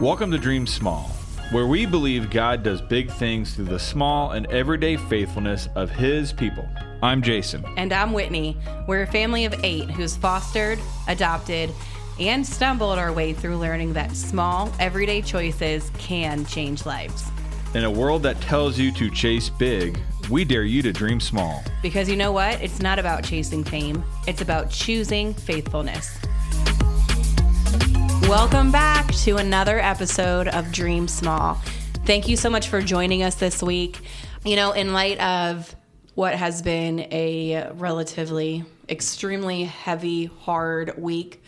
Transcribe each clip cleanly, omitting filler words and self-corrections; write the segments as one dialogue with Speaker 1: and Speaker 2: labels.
Speaker 1: Welcome to Dream Small, where we believe God does big things through the small and everyday faithfulness of His people. I'm Jason.
Speaker 2: And I'm Whitney. We're a family of 8 who's fostered, adopted, and stumbled our way through learning that small, everyday choices can change lives.
Speaker 1: In a world that tells you to chase big, we dare you to dream small.
Speaker 2: Because you know what? It's not about chasing fame. It's about choosing faithfulness. Welcome back to another episode of Dream Small. Thank you so much for joining us this week. You know, in light of what has been a relatively extremely heavy, hard week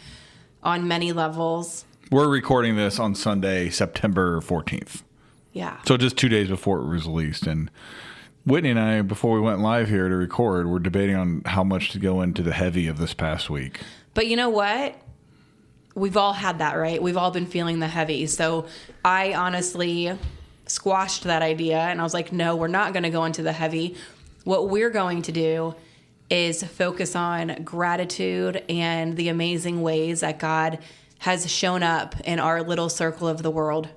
Speaker 2: on many levels.
Speaker 1: We're recording this on Sunday, September 14th.
Speaker 2: Yeah.
Speaker 1: So just 2 days before it was released. And Whitney and I, before we went live here to record, we're debating on how much to go into the heavy of this past week.
Speaker 2: But you know what? We've all had that, right? We've all been feeling the heavy. So I honestly squashed that idea and I was like, no, we're not going to go into the heavy. What we're going to do is focus on gratitude and the amazing ways that God has shown up in our little circle of the world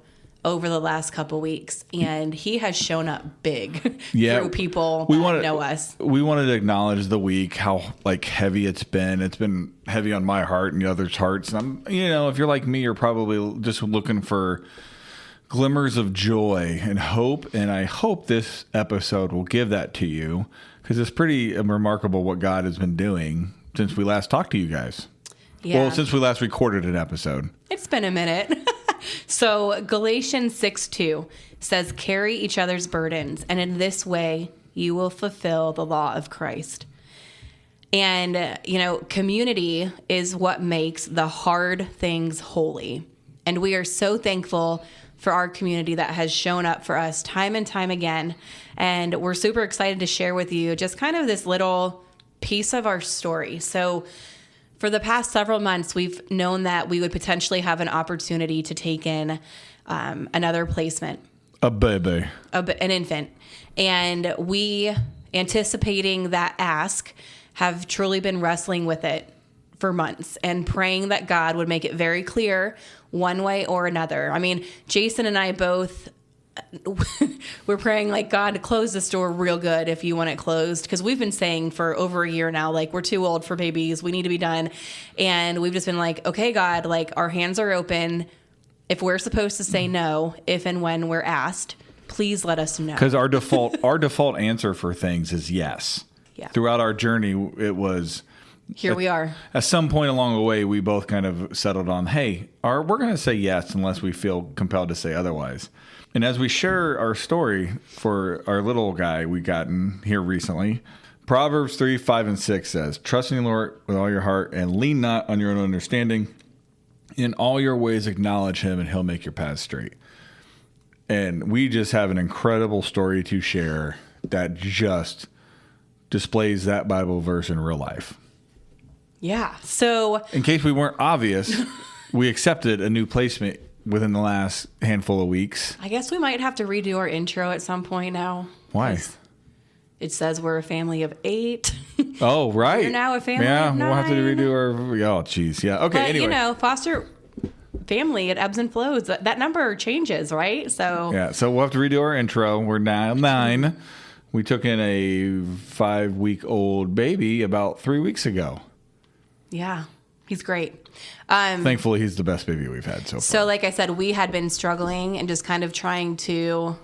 Speaker 2: over the last couple weeks. And He has shown up big through people that know us.
Speaker 1: We wanted to acknowledge the week, how heavy it's been. It's been heavy on my heart and the others' hearts. And if you're like me, you're probably just looking for glimmers of joy and hope. And I hope this episode will give that to you, because it's pretty remarkable what God has been doing since we last talked to you guys.
Speaker 2: Yeah.
Speaker 1: Well, since we last recorded an episode.
Speaker 2: It's been a minute. So Galatians 6:2 says, carry each other's burdens, and in this way you will fulfill the law of Christ. And, community is what makes the hard things holy. And we are so thankful for our community that has shown up for us time and time again. And we're super excited to share with you just kind of this little piece of our story. So for the past several months, we've known that we would potentially have an opportunity to take in another placement.
Speaker 1: A baby.
Speaker 2: An infant. And we, anticipating that ask, have truly been wrestling with it for months and praying that God would make it very clear one way or another. I mean, Jason and I both, we're praying God, close this door real good if you want it closed. Because we've been saying for over a year now, we're too old for babies. We need to be done. And we've just been okay, God, our hands are open. If we're supposed to say no, if and when we're asked, please let us know. Because
Speaker 1: our default answer for things is yes.
Speaker 2: Yeah.
Speaker 1: Throughout our journey, it was...
Speaker 2: Here we are.
Speaker 1: At some point along the way, we both kind of settled on, hey, we're going to say yes unless we feel compelled to say otherwise. And as we share our story for our little guy we gotten here recently, Proverbs 3, 5, and 6 says, trust in the Lord with all your heart and lean not on your own understanding. In all your ways acknowledge Him and He'll make your path straight. And we just have an incredible story to share that just displays that Bible verse in real life.
Speaker 2: Yeah. So
Speaker 1: in case we weren't obvious, we accepted a new placement within the last handful of weeks.
Speaker 2: I guess we might have to redo our intro at some point now.
Speaker 1: Why?
Speaker 2: It says we're a family of 8.
Speaker 1: Oh, right.
Speaker 2: We're now a family of 9.
Speaker 1: We'll have to redo our... Oh, geez. Yeah. Okay,
Speaker 2: but,
Speaker 1: anyway.
Speaker 2: foster family, it ebbs and flows. That number changes, right? So
Speaker 1: yeah, so we'll have to redo our intro. We're now 9. We took in a 5-week-old baby about 3 weeks ago.
Speaker 2: Yeah, he's great.
Speaker 1: Thankfully, he's the best baby we've had so far.
Speaker 2: So like I said, we had been struggling and just kind of trying to,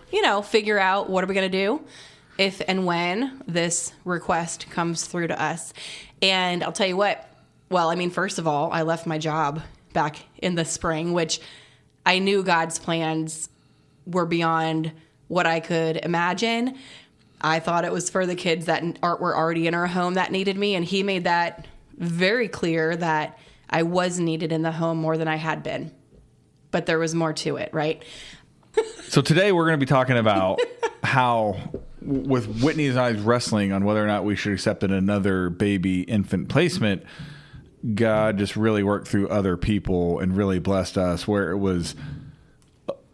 Speaker 2: figure out what are we going to do if and when this request comes through to us. And I'll tell you what, first of all, I left my job back in the spring, which I knew God's plans were beyond what I could imagine. I thought it was for the kids that were already in our home that needed me, and He made that very clear that I was needed in the home more than I had been. But there was more to it, right?
Speaker 1: So today we're going to be talking about how, with Whitney and I's wrestling on whether or not we should accept another baby infant placement, God just really worked through other people and really blessed us, where it was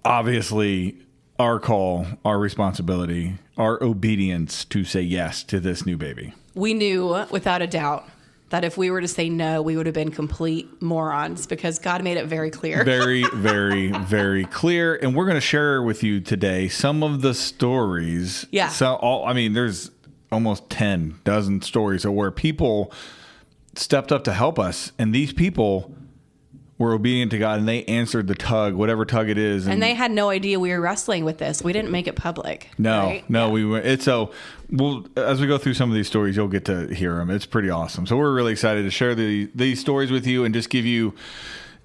Speaker 1: obviously our call, our responsibility, our obedience to say yes to this new baby.
Speaker 2: We knew without a doubt that if we were to say no, we would have been complete morons because God made it very clear.
Speaker 1: Very, very, very clear. And we're going to share with you today some of the stories.
Speaker 2: Yeah.
Speaker 1: There's almost 10 dozen stories of where people stepped up to help us. And these people were obedient to God and they answered the tug, whatever tug it is.
Speaker 2: And they had no idea we were wrestling with this. We didn't make it public.
Speaker 1: No,
Speaker 2: right?
Speaker 1: no, we went. As we go through some of these stories, you'll get to hear them. It's pretty awesome. So we're really excited to share these stories with you and just give you,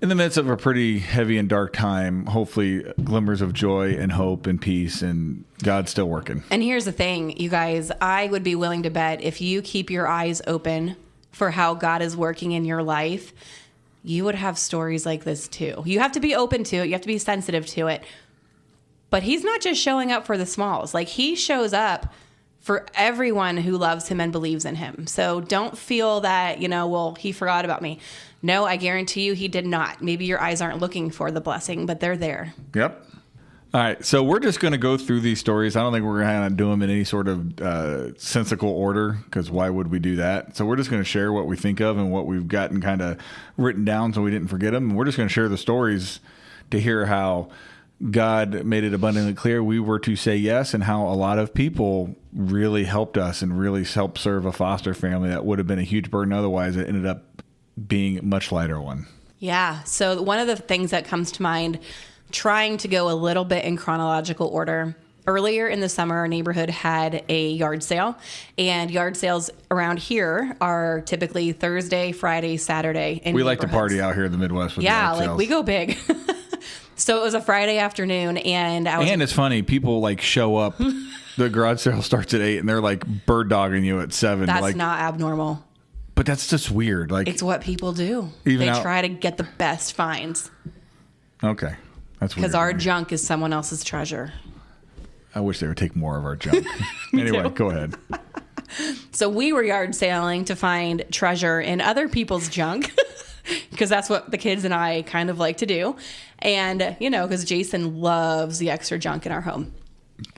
Speaker 1: in the midst of a pretty heavy and dark time, hopefully glimmers of joy and hope and peace, and God's still working.
Speaker 2: And here's the thing, you guys, I would be willing to bet if you keep your eyes open for how God is working in your life, you would have stories like this too. You have to be open to it. You have to be sensitive to it. But he's not just showing up for the smalls. Like, he shows up for everyone who loves him and believes in him. So don't feel that, he forgot about me. No, I guarantee you he did not. Maybe your eyes aren't looking for the blessing, but they're there.
Speaker 1: Yep. All right, so we're just going to go through these stories. I don't think we're going to do them in any sort of sensical order, because why would we do that? So we're just going to share what we think of and what we've gotten kind of written down so we didn't forget them. And we're just going to share the stories to hear how God made it abundantly clear we were to say yes, and how a lot of people really helped us and really helped serve a foster family that would have been a huge burden otherwise. It ended up being a much lighter one.
Speaker 2: Yeah, so one of the things that comes to mind, trying to go a little bit in chronological order. Earlier in the summer, our neighborhood had a yard sale, and yard sales around here are typically Thursday, Friday, Saturday.
Speaker 1: We like to party out here in the Midwest with yard sales.
Speaker 2: We go big. So it was a Friday afternoon, and
Speaker 1: it's funny, people show up. The garage sale starts at 8, and they're bird dogging you at 7.
Speaker 2: That's not abnormal.
Speaker 1: But that's just weird. It's
Speaker 2: what people do. They try to get the best finds.
Speaker 1: Okay. That's weird.
Speaker 2: Because our junk is someone else's treasure.
Speaker 1: I wish they would take more of our junk. Anyway, go ahead.
Speaker 2: So we were yard sailing to find treasure in other people's junk, because that's what the kids and I kind of like to do. And, because Jason loves the extra junk in our home.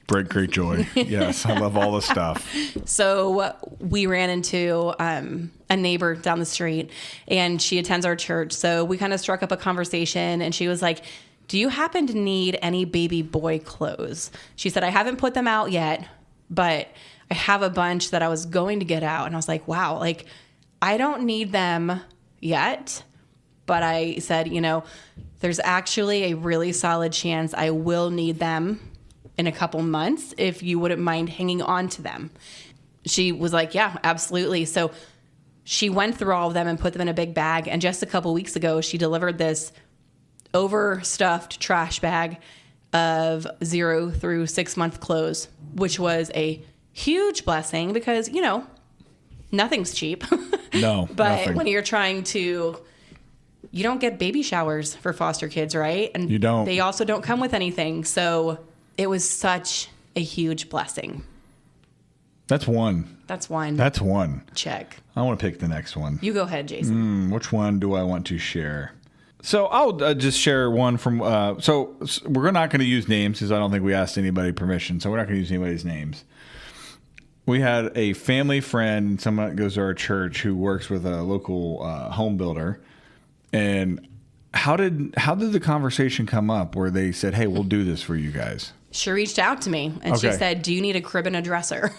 Speaker 1: Great joy. Yes, I love all the stuff.
Speaker 2: So we ran into a neighbor down the street, and she attends our church. So we kind of struck up a conversation, and she was like, "Do you happen to need any baby boy clothes?" She said, "I haven't put them out yet, but I have a bunch that I was going to get out." And I was like, wow, I don't need them yet. But I said, there's actually a really solid chance I will need them in a couple months if you wouldn't mind hanging on to them. She was like, yeah, absolutely. So she went through all of them and put them in a big bag. And just a couple weeks ago, she delivered this overstuffed trash bag of 0 through 6 month clothes, which was a huge blessing because, nothing's cheap.
Speaker 1: No,
Speaker 2: but
Speaker 1: nothing.
Speaker 2: When you're trying to, you don't get baby showers for foster kids, right? And
Speaker 1: you don't.
Speaker 2: They also don't come with anything. So it was such a huge blessing.
Speaker 1: That's one.
Speaker 2: Check. I
Speaker 1: want to pick the next one.
Speaker 2: You go ahead, Jason.
Speaker 1: Which one do I want to share? So I'll just share one from, so we're not going to use names because I don't think we asked anybody permission. So we're not going to use anybody's names. We had a family friend, someone that goes to our church, who works with a local home builder. And how did the conversation come up where they said, "Hey, we'll do this for you guys"?
Speaker 2: She reached out to me and She said, "Do you need a crib and a dresser?"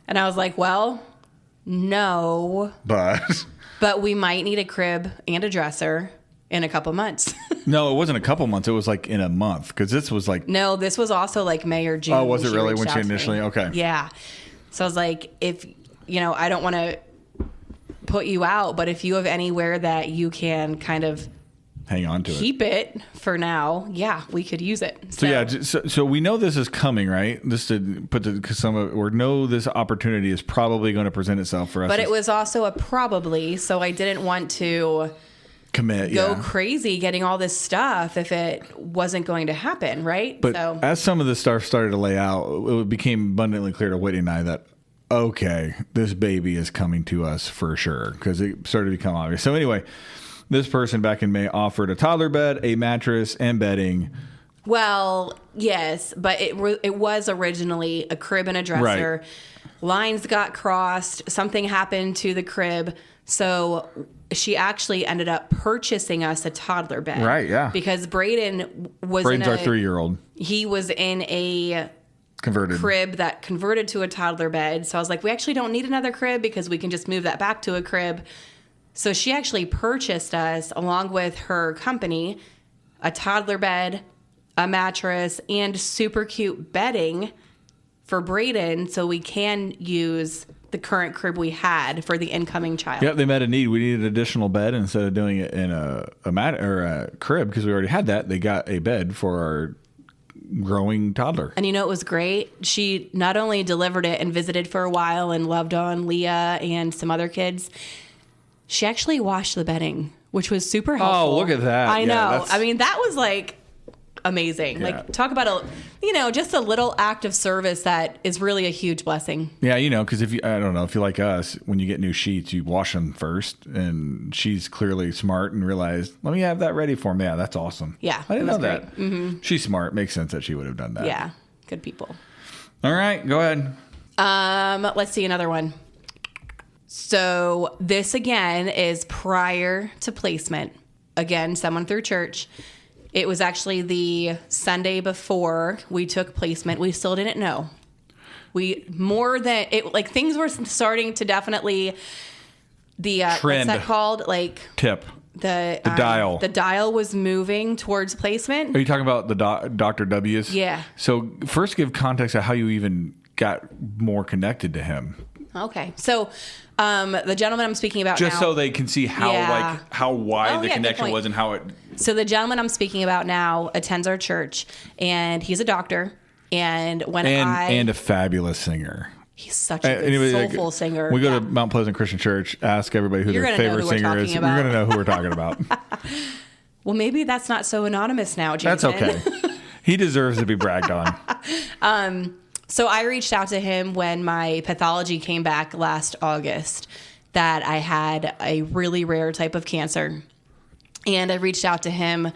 Speaker 2: And I was like, well, no. But we might need a crib and a dresser in a couple months.
Speaker 1: No, it wasn't a couple months. It was in a month, because this was
Speaker 2: No, this was also May or June.
Speaker 1: Oh, was it really when she initially? Okay.
Speaker 2: Yeah. So I was like, if, I don't want to put you out, but if you have anywhere that you can kind of
Speaker 1: hang on to
Speaker 2: keep it for now, yeah, we could use it.
Speaker 1: So we know this is coming, right? Just to put this opportunity is probably going to present itself for us.
Speaker 2: But it was also a probably, so I didn't want to go crazy getting all this stuff if it wasn't going to happen, right?
Speaker 1: But as some of this stuff started to lay out, it became abundantly clear to Whitney and I that, okay, this baby is coming to us for sure, because it started to become obvious. So anyway, this person back in May offered a toddler bed, a mattress, and bedding.
Speaker 2: Well, yes, but it was originally a crib and a dresser.
Speaker 1: Right.
Speaker 2: lines got crossed, something happened to the crib. So she actually ended up purchasing us a toddler bed.
Speaker 1: Right, yeah.
Speaker 2: Because Braden's
Speaker 1: our 3-year-old.
Speaker 2: He was in a
Speaker 1: converted
Speaker 2: crib that converted to a toddler bed. So I was like, we actually don't need another crib because we can just move that back to a crib. So she actually purchased us, along with her company, a toddler bed, a mattress, and super cute bedding for Braden, so we can use the current crib we had for the incoming child.
Speaker 1: Yep, they met a need. We needed an additional bed. Instead of doing it in a mat or a crib, because we already had that, they got a bed for our growing toddler.
Speaker 2: And it was great. She not only delivered it and visited for a while and loved on Leah and some other kids, she actually washed the bedding, which was super helpful.
Speaker 1: Oh, look at that.
Speaker 2: I know. I mean, that was like amazing.
Speaker 1: Yeah.
Speaker 2: Like, talk about just a little act of service that is really a huge blessing.
Speaker 1: Yeah, because if I don't know, if you're like us, when you get new sheets, you wash them first, and she's clearly smart and realized, let me have that ready for me. Yeah, that's awesome.
Speaker 2: Yeah,
Speaker 1: I didn't know
Speaker 2: great.
Speaker 1: that.
Speaker 2: Mm-hmm.
Speaker 1: She's smart. Makes sense that she would have done that.
Speaker 2: Yeah, good people.
Speaker 1: All right, go ahead.
Speaker 2: Let's see another one. So this again is prior to placement. Again, someone through church. It was actually the Sunday before we took placement. We still didn't know. Things were starting to definitely
Speaker 1: trend.
Speaker 2: What's that called? Like
Speaker 1: tip.
Speaker 2: The
Speaker 1: dial.
Speaker 2: The dial was moving towards placement.
Speaker 1: Are you talking about the Dr. W's?
Speaker 2: Yeah.
Speaker 1: So first give context of how you even got more connected to him.
Speaker 2: Okay. So the gentleman I'm speaking about
Speaker 1: just
Speaker 2: now,
Speaker 1: so they can see how wide the connection was and how it.
Speaker 2: So the gentleman I'm speaking about now attends our church, and he's a doctor. And
Speaker 1: and a fabulous singer.
Speaker 2: He's such a good, soulful singer.
Speaker 1: We go to Mount Pleasant Christian Church. Ask everybody who their favorite singer is. You're going to know who we're talking about.
Speaker 2: Well, maybe that's not so anonymous now, Jason.
Speaker 1: That's okay. He deserves to be bragged on.
Speaker 2: So I reached out to him when my pathology came back last August that I had a really rare type of cancer. And I reached out to him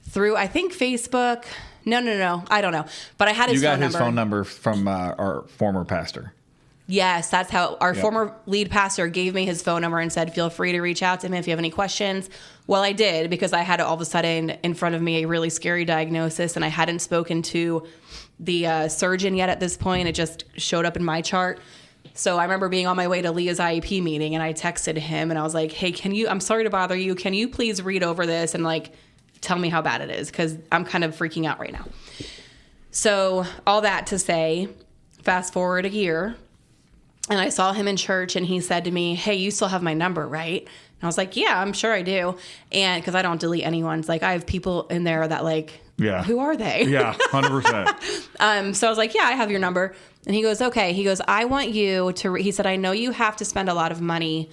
Speaker 2: through, I think, Facebook. No. I don't know. But I had his phone number. You got his
Speaker 1: phone number from our former pastor.
Speaker 2: Yes, that's how our former lead pastor gave me his phone number and said, feel free to reach out to him if you have any questions. Well, I did, because I had all of a sudden in front of me a really scary diagnosis, and I hadn't spoken to the surgeon yet at this point. It just showed up in my chart. So I remember being on my way to Leah's IEP meeting, and I texted him and I was like, hey, I'm sorry to bother you. Can you please read over this and tell me how bad it is? Because I'm kind of freaking out right now. So all that to say, fast forward a year, and I saw him in church, and he said to me, hey, you still have my number, right? And I was like, yeah, I'm sure I do. And because I don't delete anyone's, I have people in there that who are they?
Speaker 1: Yeah, 100%.
Speaker 2: So I was like, yeah, I have your number. And he goes, okay. He goes, I want you to, he said, I know you have to spend a lot of money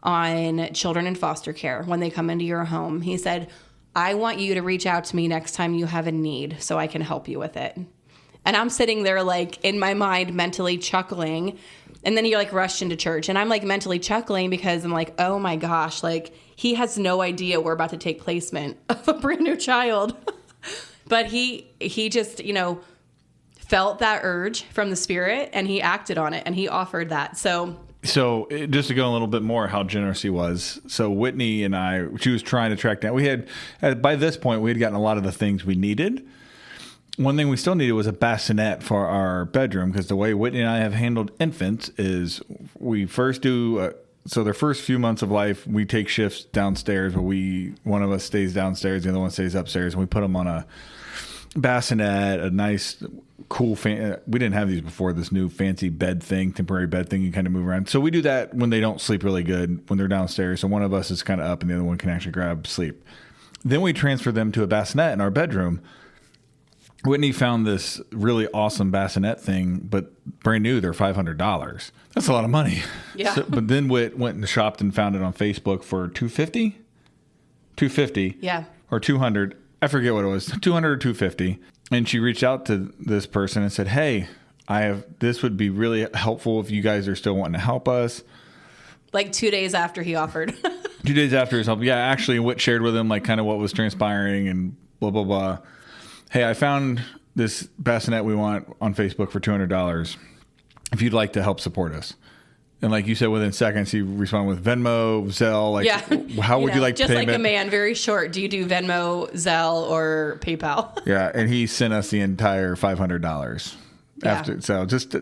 Speaker 2: on children in foster care when they come into your home. He said, I want you to reach out to me next time you have a need so I can help you with it. And I'm sitting there in my mind mentally chuckling. And then he rushed into church, and I'm mentally chuckling because I'm like, oh my gosh, he has no idea we're about to take placement of a brand new child. But he just, felt that urge from the Spirit, and he acted on it, and he offered that. So just to go a little bit more how generous he was. So Whitney and she was trying to track down. We had, by this point, we had gotten a lot of the things we needed. One thing we still needed was a bassinet for our bedroom, because the way Whitney and I have handled infants is we first do, so their first few months of life, we take shifts downstairs where one of us stays downstairs, the other one stays upstairs, and we put them on a bassinet, a nice, cool, we didn't have these before, this new fancy bed thing, temporary bed thing you kind of move around. So we do that when they don't sleep really good, when they're downstairs. So one of us is kind of up and the other one can actually grab sleep. Then we transfer them to a bassinet in our bedroom. Whitney found this really awesome bassinet thing, but brand new, they're $500. That's a lot of money. Yeah.
Speaker 1: But then went and shopped and found it on Facebook for $250.
Speaker 2: Yeah.
Speaker 1: Or $200. I forget what it was, $200 or $250. And she reached out to this person and said, hey, this would be really helpful if you guys are still wanting to help us.
Speaker 2: 2 days after he offered.
Speaker 1: 2 days after his help. Yeah, actually, Whit shared with him kind of what was transpiring and blah, blah, blah. Hey, I found this bassinet we want on Facebook for $200. if you'd like to help support us. And like you said, within seconds, he responded with Venmo, Zelle. Like, how would you like to
Speaker 2: just
Speaker 1: payment?
Speaker 2: like a man, very short. Do you do Venmo, Zelle, or PayPal?
Speaker 1: Yeah, and he sent us the entire $500 after. So just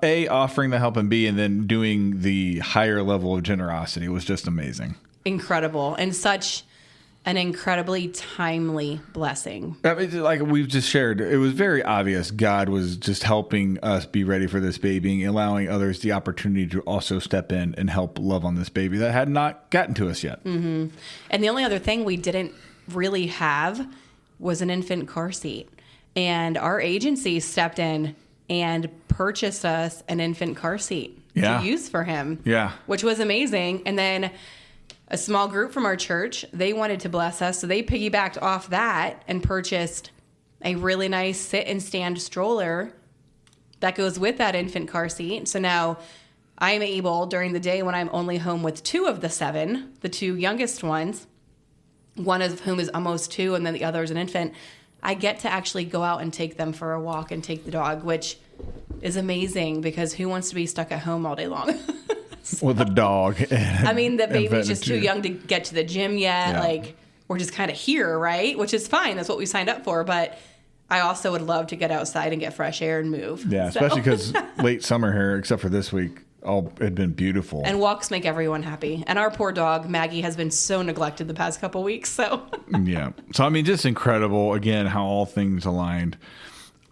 Speaker 1: A, offering the help, and B, and then doing the higher level of generosity was just amazing.
Speaker 2: Incredible, and such an incredibly timely blessing.
Speaker 1: I mean, like we've just shared, it was very obvious God was just helping us be ready for this baby and allowing others the opportunity to also step in and help love on this baby that had not gotten to us yet.
Speaker 2: Mm-hmm. And the only other thing we didn't really have was an infant car seat. And our agency stepped in and purchased us an infant car seat to use for him.
Speaker 1: Yeah.
Speaker 2: Which was amazing. And then a small group from our church, they wanted to bless us, so they piggybacked off that and purchased a really nice sit and stand stroller that goes with that infant car seat. So now I'm able, during the day when I'm only home with 2 of the 7, the 2 youngest ones, one of whom is almost 2 and then the other is an infant, I get to actually go out and take them for a walk and take the dog, which is amazing because who wants to be stuck at home all day long?
Speaker 1: With a dog.
Speaker 2: I mean, the baby's just too young to get to the gym yet. Yeah. Like, we're just kind of here, right? Which is fine. That's what we signed up for. But I also would love to get outside and get fresh air and move.
Speaker 1: Yeah, especially because late summer here, except for this week, all had been beautiful.
Speaker 2: And walks make everyone happy. And our poor dog, Maggie, has been so neglected the past couple weeks. So
Speaker 1: yeah. So, I mean, just incredible, again, how all things aligned.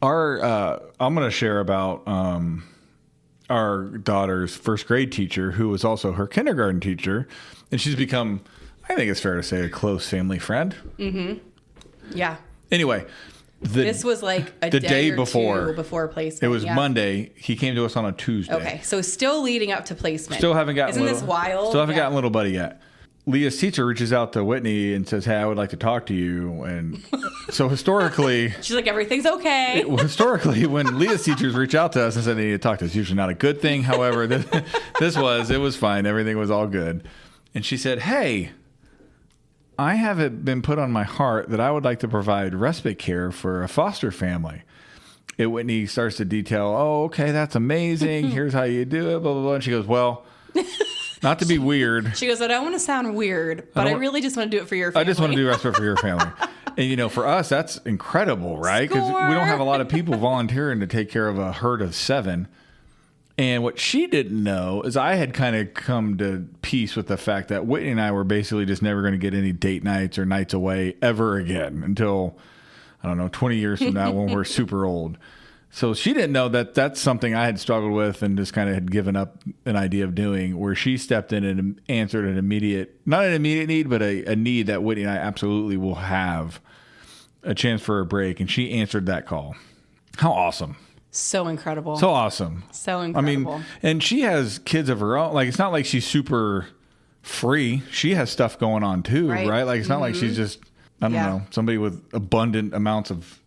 Speaker 1: I'm going to share about our daughter's first grade teacher, who was also her kindergarten teacher. And she's become, I think it's fair to say, a close family friend.
Speaker 2: Mm-hmm. Yeah.
Speaker 1: Anyway.
Speaker 2: This was like the day before placement.
Speaker 1: It was Monday. He came to us on a Tuesday.
Speaker 2: Okay, so still leading up to placement.
Speaker 1: Still haven't gotten.
Speaker 2: Isn't this wild?
Speaker 1: Still haven't gotten little buddy yet. Leah's teacher reaches out to Whitney and says, "Hey, I would like to talk to you." And so historically,
Speaker 2: she's like, "Everything's okay."
Speaker 1: Historically, when Leah's teachers reach out to us and say they need to talk to us, usually not a good thing. However, it was fine. Everything was all good. And she said, "Hey, I have it been put on my heart that I would like to provide respite care for a foster family." Whitney starts to detail, "Oh, okay, that's amazing. Here's how you do it, blah, blah, blah." And she goes, "Well, not to be weird."
Speaker 2: She goes, "I don't want to sound weird, but I really just want to do it for your family."
Speaker 1: I just want to do respite for your family. And, for us, that's incredible, right? Because we don't have a lot of people volunteering to take care of a herd of 7. And what she didn't know is I had kind of come to peace with the fact that Whitney and I were basically just never going to get any date nights or nights away ever again until, 20 years from now when we're super old. So she didn't know that that's something I had struggled with and just kind of had given up an idea of doing, where she stepped in and answered not an immediate need, but a need that Whitney and I absolutely will have a chance for a break. And she answered that call. How awesome.
Speaker 2: So incredible.
Speaker 1: So awesome.
Speaker 2: So incredible.
Speaker 1: I mean, and she has kids of her own. Like, it's not like she's super free. She has stuff going on too, right? Like, it's not like she's just, somebody with abundant amounts of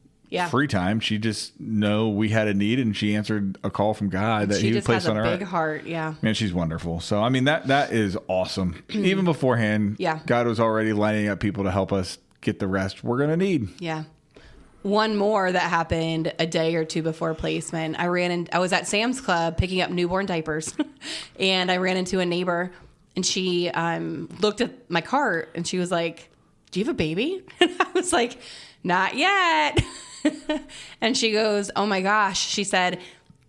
Speaker 1: free time. She just we had a need, and she answered a call from God that He would place on her.
Speaker 2: She just has a big heart, yeah.
Speaker 1: Man, she's wonderful. So, I mean, that is awesome. Even beforehand, God was already lining up people to help us get the rest we're going to need.
Speaker 2: Yeah. One more that happened a day or 2 before placement. I was at Sam's Club picking up newborn diapers, and I ran into a neighbor, and she looked at my cart, and she was like, "Do you have a baby?" And I was like, "Not yet." And she goes, "Oh my gosh." She said,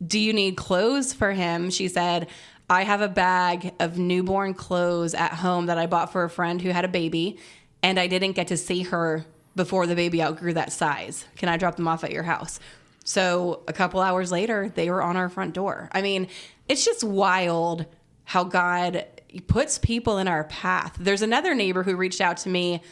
Speaker 2: "Do you need clothes for him?" She said, "I have a bag of newborn clothes at home that I bought for a friend who had a baby, and I didn't get to see her before the baby outgrew that size. Can I drop them off at your house?" So a couple hours later, they were on our front door. I mean, it's just wild how God puts people in our path. There's another neighbor who reached out to me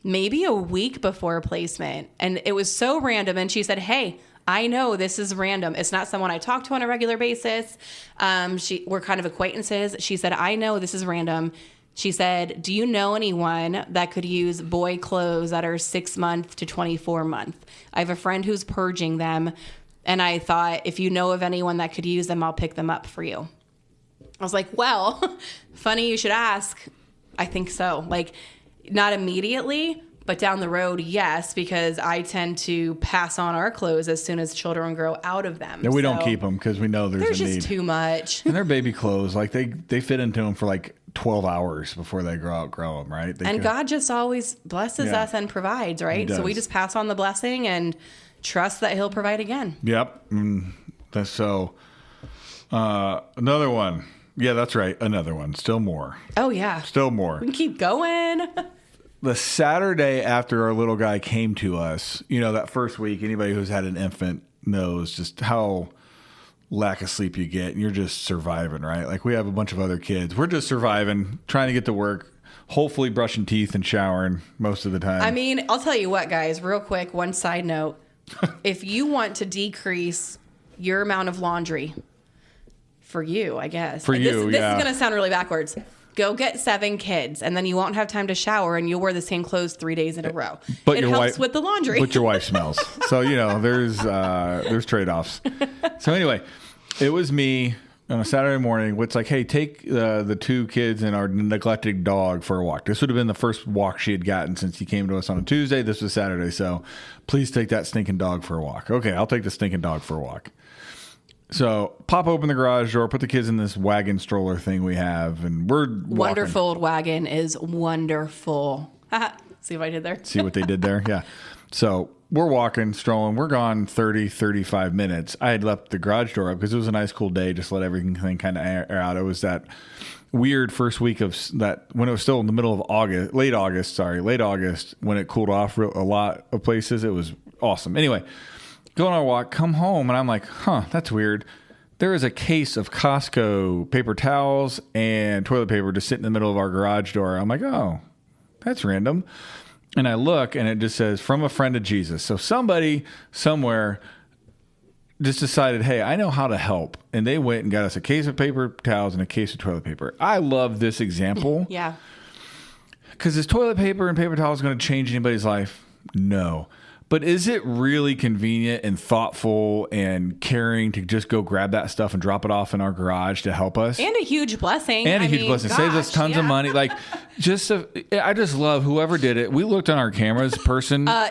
Speaker 2: maybe a week before placement, and it was so random. And she said, "Hey, I know this is random. It's not someone I talk to on a regular basis. We're kind of acquaintances." She said, "I know this is random." She said, "Do you know anyone that could use boy clothes that are 6 month to 24 month? I have a friend who's purging them, and I thought if you know of anyone that could use them, I'll pick them up for you." I was like, "Well, funny you should ask. I think so." Like, not immediately, But down the road, yes, because I tend to pass on our clothes as soon as children grow out of them.
Speaker 1: And we don't keep them because we know there's a need.
Speaker 2: Just too much.
Speaker 1: And they're baby clothes. Like they fit into them for like 12 hours before they grow them, right?
Speaker 2: God just always blesses us and provides, right? So we just pass on the blessing and trust that he'll provide again.
Speaker 1: Yep. That's so. Another one. Yeah, that's right. Another one. Still more.
Speaker 2: Oh, yeah.
Speaker 1: Still more.
Speaker 2: We can keep going.
Speaker 1: The Saturday after our little guy came to us, that first week, anybody who's had an infant knows just how lack of sleep you get. And you're just surviving, right? Like we have a bunch of other kids. We're just surviving, trying to get to work, hopefully brushing teeth and showering most of the time.
Speaker 2: I mean, I'll tell you what, guys, real quick, one side note. If you want to decrease your amount of laundry, for you, I guess.
Speaker 1: This is
Speaker 2: going to sound really backwards. Go get 7 kids, and then you won't have time to shower, and you'll wear the same clothes 3 days in a row.
Speaker 1: But
Speaker 2: it helps with the laundry.
Speaker 1: But your wife smells. So, there's trade-offs. So anyway, it was me on a Saturday morning. It's like, hey, take the 2 kids and our neglected dog for a walk. This would have been the first walk she had gotten since he came to us on a Tuesday. This was Saturday. So please take that stinking dog for a walk. Okay, I'll take the stinking dog for a walk. So pop open the garage door, put the kids in this wagon stroller thing we have, and we're walking.
Speaker 2: Wonderful old wagon is wonderful. See what I did there?
Speaker 1: See what they did there? Yeah. So we're walking, strolling. We're gone 30, 35 minutes. I had left the garage door up because it was a nice cool day. Just let everything kind of air out. It was that weird first week of that when it was still in the middle of August, late August, when it cooled off a lot of places. It was awesome. Anyway. Go on our walk, come home, and I'm like, that's weird. There is a case of Costco paper towels and toilet paper just sitting in the middle of our garage door. I'm like, oh, that's random. And I look, and it just says, from a friend of Jesus. So somebody somewhere just decided, hey, I know how to help. And they went and got us a case of paper towels and a case of toilet paper. I love this example.
Speaker 2: Yeah.
Speaker 1: Because is toilet paper and paper towels going to change anybody's life? No. But is it really convenient and thoughtful and caring to just go grab that stuff and drop it off in our garage to help us?
Speaker 2: And a huge blessing.
Speaker 1: Saves us tons of money. Like, I just love whoever did it. We looked on our cameras.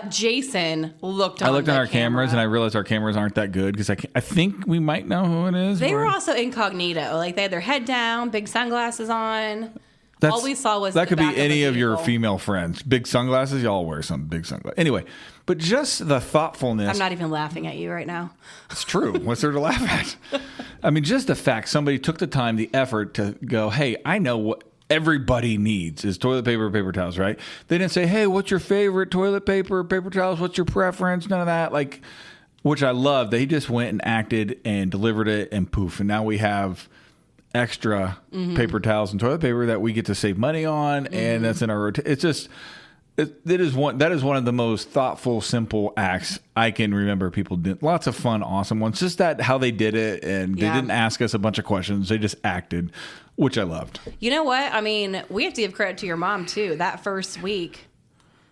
Speaker 2: Jason looked on
Speaker 1: I looked on our cameras and I realized our cameras aren't that good because I think we might know who it is.
Speaker 2: They were also incognito. Like, they had their head down, big sunglasses on. All we saw was
Speaker 1: that could be any of your female friends. Big sunglasses, y'all wear some big sunglasses. Anyway, but just the thoughtfulness.
Speaker 2: I'm not even laughing at you right now.
Speaker 1: It's true. What's there to laugh at? I mean, just the fact somebody took the time, the effort to go, hey, I know what everybody needs is toilet paper, paper towels, right? They didn't say, hey, what's your favorite toilet paper, paper towels? What's your preference? None of that. Like, which I love. They just went and acted and delivered it and poof. And now we have extra paper towels and toilet paper that we get to save money on, and that's in our rotation. It's just that is one of the most thoughtful, simple acts I can remember people did. Lots of fun, awesome ones. Just that how they did it, and they didn't ask us a bunch of questions. They just acted, which I loved.
Speaker 2: You know what? I mean, we have to give credit to your mom too. That first week,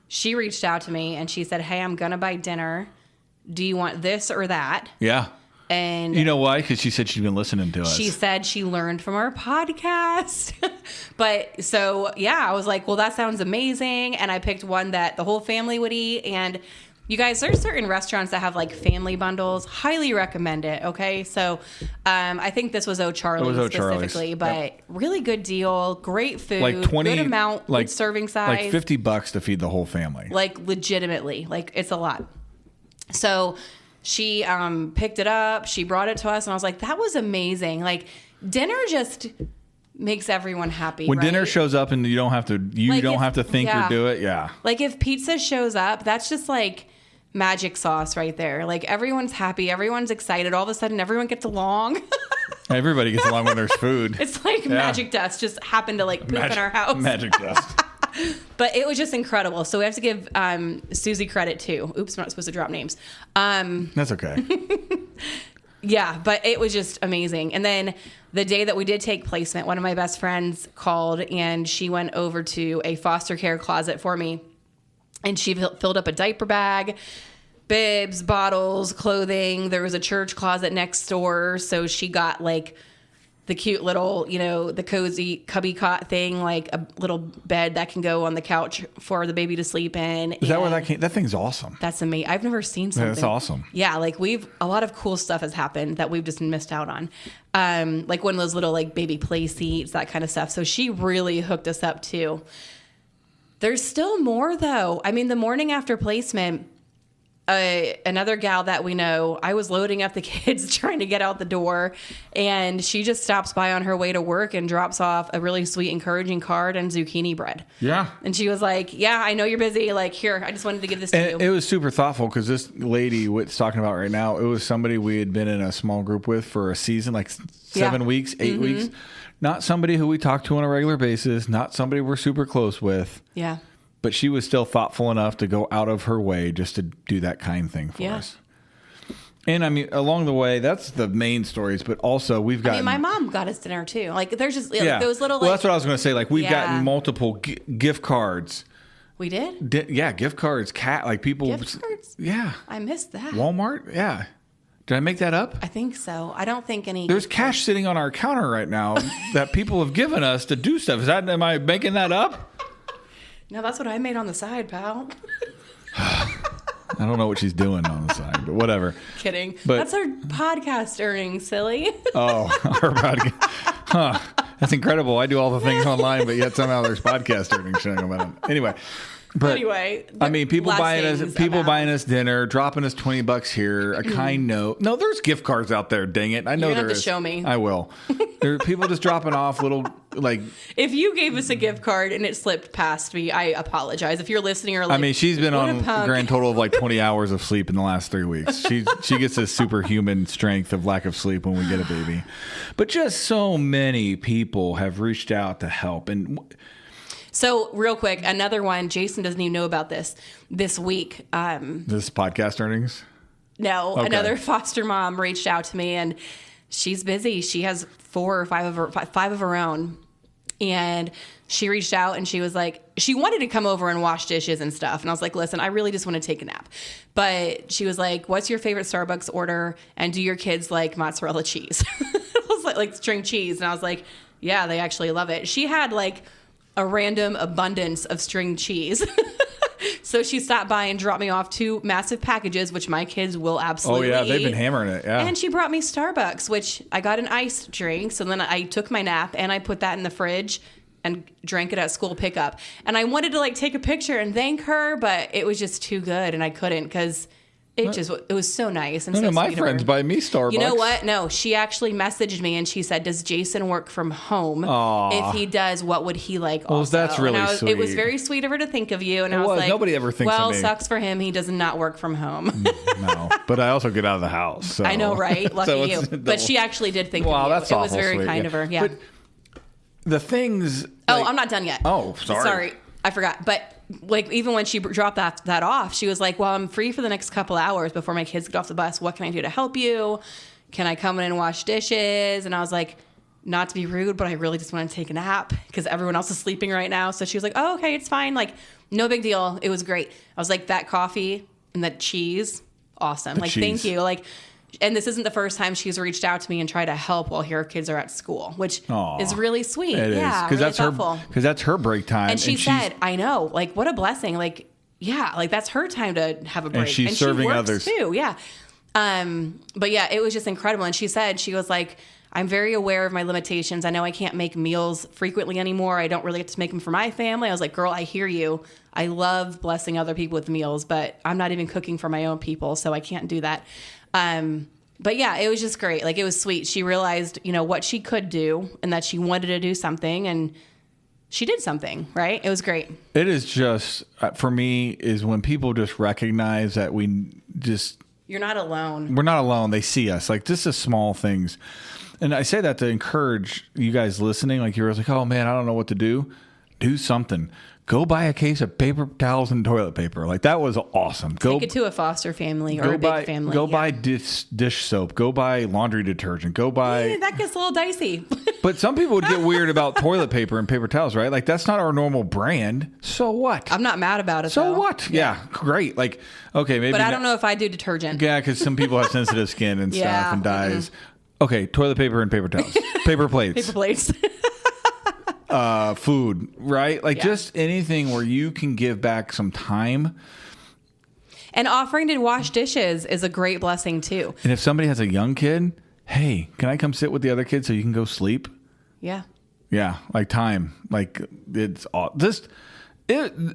Speaker 2: she reached out to me and she said, "Hey, I'm gonna buy dinner. Do you want this or that?"
Speaker 1: Yeah.
Speaker 2: And
Speaker 1: you know why? Because she said she'd been listening to us.
Speaker 2: She said she learned from our podcast. But so, yeah, I was like, well, that sounds amazing. And I picked one that the whole family would eat. And you guys, there's certain restaurants that have like family bundles. Highly recommend it. Okay. So I think this was O'Charlie's specifically, but really good deal. Great food.
Speaker 1: Like 20,
Speaker 2: good amount,
Speaker 1: like,
Speaker 2: good serving size.
Speaker 1: Like $50 to feed the whole family.
Speaker 2: Like legitimately. Like it's a lot. So she picked it up. She brought it to us, and I was like, "That was amazing!" Like dinner just makes everyone happy.
Speaker 1: When
Speaker 2: right?
Speaker 1: dinner shows up, and you don't have to think or do it. Yeah.
Speaker 2: Like if pizza shows up, that's just like magic sauce right there. Like everyone's happy, everyone's excited. All of a sudden, everyone gets along.
Speaker 1: Everybody gets along when there's food.
Speaker 2: It's like magic dust just happened to like poop in our house.
Speaker 1: Magic dust.
Speaker 2: But it was just incredible. So we have to give Susie credit too. Oops, I'm not supposed to drop names.
Speaker 1: That's okay.
Speaker 2: Yeah, but it was just amazing. And then the day that we did take placement, one of my best friends called and she went over to a foster care closet for me. And she filled up a diaper bag, bibs, bottles, clothing. There was a church closet next door. So she got like the cute little, the cozy cubby cot thing, like a little bed that can go on the couch for the baby to sleep in.
Speaker 1: Is that where that came? That thing's awesome.
Speaker 2: That's amazing. I've never seen something.
Speaker 1: Yeah, that's awesome.
Speaker 2: Yeah, like a lot of cool stuff has happened that we've just missed out on. Like one of those little like baby play seats, that kind of stuff. So she really hooked us up too. There's still more though. I mean, the morning after placement, another gal that we know, I was loading up the kids trying to get out the door, and she just stops by on her way to work and drops off a really sweet, encouraging card and zucchini bread.
Speaker 1: Yeah.
Speaker 2: And she was like, yeah, I know you're busy. Like, here, I just wanted to give this to you.
Speaker 1: It was super thoughtful because this lady Whit's talking about right now, it was somebody we had been in a small group with for a season, like 7 weeks, 8 weeks. Not somebody who we talk to on a regular basis, not somebody we're super close with.
Speaker 2: Yeah.
Speaker 1: But she was still thoughtful enough to go out of her way just to do that kind thing for us. And I mean, along the way, that's the main stories, but also we've got.
Speaker 2: My mom got us dinner too. Like, there's just like, those little.
Speaker 1: Well, that's what I was going to say. Like, we've gotten multiple gift cards.
Speaker 2: We did?
Speaker 1: Gift cards. Like people.
Speaker 2: Gift cards?
Speaker 1: Yeah.
Speaker 2: I missed that.
Speaker 1: Walmart? Yeah. Did I make that up?
Speaker 2: I think so. I don't think any.
Speaker 1: There's cash sitting on our counter right now that people have given us to do stuff. Am I making that up?
Speaker 2: No, that's what I made on the side, pal.
Speaker 1: I don't know what she's doing on the side, but whatever.
Speaker 2: Kidding. But that's our podcast earnings, silly.
Speaker 1: Oh, our podcast. Huh. That's incredible. I do all the things online, but yet somehow there's podcast earnings showing about it. Anyway, I mean, people buying us dinner, dropping us $20 here, a kind note. No, there's gift cards out there. Dang it! I know there is.
Speaker 2: You have to show me.
Speaker 1: I will. There are people just dropping off little like.
Speaker 2: If you gave us a gift card and it slipped past me, I apologize. If you're listening or like,
Speaker 1: I mean, she's been on a grand total of like 20 hours of sleep in the last 3 weeks. She gets a superhuman strength of lack of sleep when we get a baby. But just so many people have reached out to help. And
Speaker 2: so real quick, another one, Jason doesn't even know about this week.
Speaker 1: This podcast earnings?
Speaker 2: No, okay. Another foster mom reached out to me, and she's busy. She has 4 or 5 of her own. And she reached out and she was like, she wanted to come over and wash dishes and stuff. And I was like, listen, I really just want to take a nap. But she was like, what's your favorite Starbucks order? And do your kids like mozzarella cheese? I was like string cheese. And I was like, yeah, they actually love it. She had like a random abundance of string cheese. So she stopped by and dropped me off 2 massive packages, which my kids will absolutely
Speaker 1: eat. They've been hammering it, yeah.
Speaker 2: And she brought me Starbucks, which I got an iced drink. So then I took my nap and I put that in the fridge and drank it at school pickup. And I wanted to like take a picture and thank her, but it was just too good and I couldn't because it was so nice. And
Speaker 1: none of my friends buy me Starbucks.
Speaker 2: You know what? No, she actually messaged me and she said, does Jason work from home?
Speaker 1: Aww.
Speaker 2: If he does, what would he like
Speaker 1: well,
Speaker 2: also?
Speaker 1: That's really sweet.
Speaker 2: It was very sweet of her to think of you. And I was like,
Speaker 1: nobody ever thinks of me.
Speaker 2: Well, sucks for him. He does not work from home.
Speaker 1: No, but I also get out of the house. So.
Speaker 2: I know, right? Lucky you. But she actually did think of you.
Speaker 1: That's
Speaker 2: it was very kind of her. Yeah.
Speaker 1: But the things.
Speaker 2: I'm not done yet.
Speaker 1: Oh, sorry.
Speaker 2: I forgot. But like even when she dropped that off, she was like, well, I'm free for the next couple hours before my kids get off the bus. What can I do to help you? Can I come in and wash dishes? And I was like, not to be rude, but I really just want to take a nap because everyone else is sleeping right now. So she was like, oh, okay, it's fine. Like, no big deal. It was great. I was like, that coffee and that cheese, awesome. Thank you. Like, and this isn't the first time she's reached out to me and tried to help while her kids are at school, which is really sweet.
Speaker 1: It is.
Speaker 2: Really thoughtful.
Speaker 1: Because that's her break time.
Speaker 2: And she said, I know, like, what a blessing. Like, yeah, like that's her time to have a break.
Speaker 1: And she's serving
Speaker 2: she works
Speaker 1: others
Speaker 2: too. Yeah. But yeah, it was just incredible. And she said, she was like, I'm very aware of my limitations. I know I can't make meals frequently anymore. I don't really get to make them for my family. I was like, girl, I hear you. I love blessing other people with meals, but I'm not even cooking for my own people, so I can't do that. But yeah, it was just great. Like, it was sweet. She realized, what she could do and that she wanted to do something, and she did something, right? It was great.
Speaker 1: It is just, for me, is when people just recognize that you're
Speaker 2: not alone.
Speaker 1: We're not alone. They see us. Like, this is small things. And I say that to encourage you guys listening. Like, you're like, oh man, I don't know what to do. Do something. Go buy a case of paper towels and toilet paper. Like, that was awesome.
Speaker 2: Take it to a foster family or a big family.
Speaker 1: Go buy dish soap. Go buy laundry detergent. Go buy...
Speaker 2: that gets a little dicey.
Speaker 1: But some people would get weird about toilet paper and paper towels, right? Like, that's not our normal brand. So what?
Speaker 2: I'm not mad about it,
Speaker 1: So what? Yeah, great. Like, okay, maybe...
Speaker 2: But I don't know if I do detergent.
Speaker 1: Yeah, because some people have sensitive skin and stuff and dyes. Okay, toilet paper and paper towels. Paper plates.
Speaker 2: Paper plates.
Speaker 1: Food, right? Like just anything where you can give back some time.
Speaker 2: And offering to wash dishes is a great blessing too.
Speaker 1: And if somebody has a young kid, hey, can I come sit with the other kid so you can go sleep?
Speaker 2: Yeah.
Speaker 1: Yeah, like time. Like it's all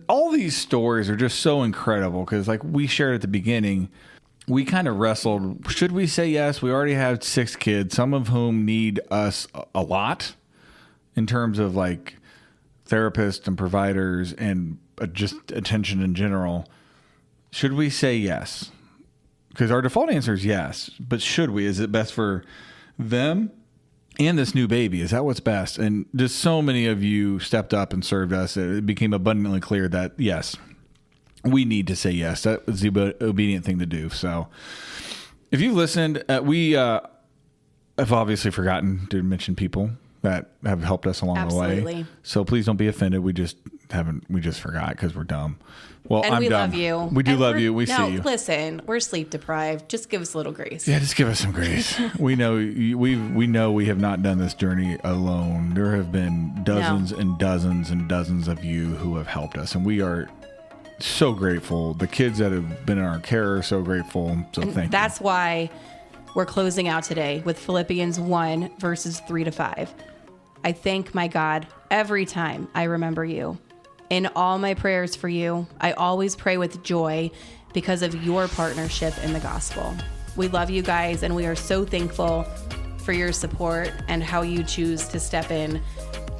Speaker 1: all these stories are just so incredible because like we shared at the beginning, we kind of wrestled. Should we say yes? We already have 6 kids, some of whom need us a lot in terms of like therapists and providers and just attention in general. Should we say yes? Because our default answer is yes, but should we? Is it best for them and this new baby? Is that what's best? And just so many of you stepped up and served us. It became abundantly clear that yes, we need to say yes. That was the obedient thing to do. So if you've listened, we have obviously forgotten to mention people that have helped us along the way. So please don't be offended. We just forgot because we're dumb. Well,
Speaker 2: and
Speaker 1: I'm
Speaker 2: we
Speaker 1: dumb.
Speaker 2: Love you.
Speaker 1: We do love you. We see you.
Speaker 2: Listen, we're sleep deprived. Just give us a little grace.
Speaker 1: Yeah, just give us some grace. We know we have not done this journey alone. There have been dozens and dozens and dozens of you who have helped us, and we are so grateful. The kids that have been in our care are so grateful. So thank you.
Speaker 2: That's why we're closing out today with Philippians 1 verses 3-5. I thank my God every time I remember you. In all my prayers for you, I always pray with joy because of your partnership in the gospel. We love you guys, and we are so thankful for your support and how you choose to step in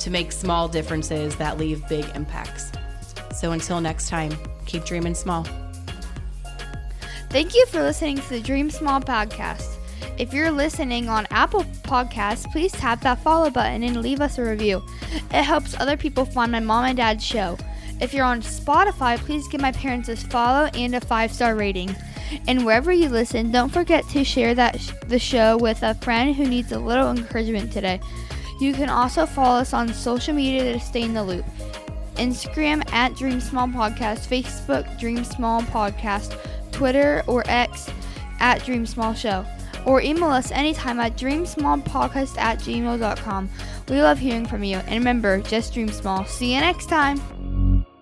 Speaker 2: to make small differences that leave big impacts. So until next time, keep dreaming small.
Speaker 3: Thank you for listening to the Dream Small podcast. If you're listening on Apple Podcasts, please tap that follow button and leave us a review. It helps other people find my mom and dad's show. If you're on Spotify, please give my parents a follow and a 5-star rating. And wherever you listen, don't forget to share the show with a friend who needs a little encouragement today. You can also follow us on social media to stay in the loop. Instagram at Dream Small Podcast, Facebook Dream Small Podcast, Twitter or X at Dream Small Show. Or email us anytime at dreamsmallpodcast@gmail.com. We love hearing from you. And remember, just dream small. See you next time.